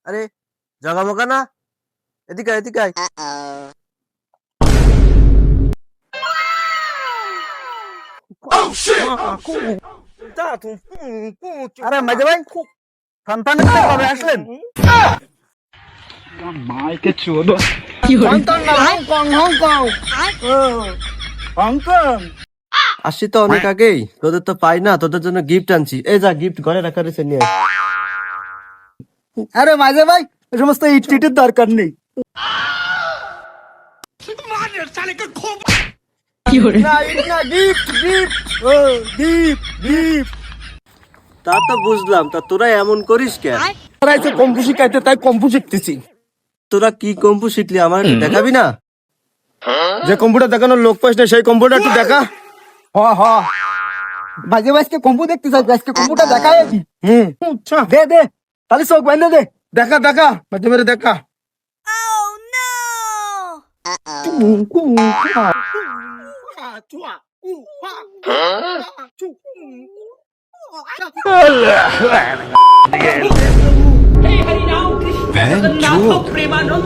আরে জগামগা না, এদিকে এদিকে আয়। আরে মাঝে ভাই সন্তান কবে আসলেন? আসছি তো অনেক আগেই, তোদের তো পাই না, তোদের জন্য গিফট আনছি। এই যা গিফট ঘরে রাখা রয়েছে, নিয়ে আয়। আরে মাঝে ভাই এই সমস্ত ইট টিটের দরকার নেই। না ইট না, গিফট গিফট, ও গিফট গিফট। তা তো বুঝলাম, তা তোরা এমন করিস কেন? তোরা এসে কম্পু শিখাইতে, তাই কম্পু শিখতেছি। তোরা কি কম্পু শিখলি আমার একটু দেখাবি না? যে কম্পিউটার দেখানোর লোক পাইস না, সেই কম্পিউটার একটু দেখা। হ হ মাঝে মাঝকে কম্পু দেখতে চাই, আজকে কম্পিউটার দেখাই আছি। আচ্ছা দে দে, তাহলে চোখ বাইন্ধে দে, দেখা দেখা মাঝে মাঝে দেখা। प्रेमानंद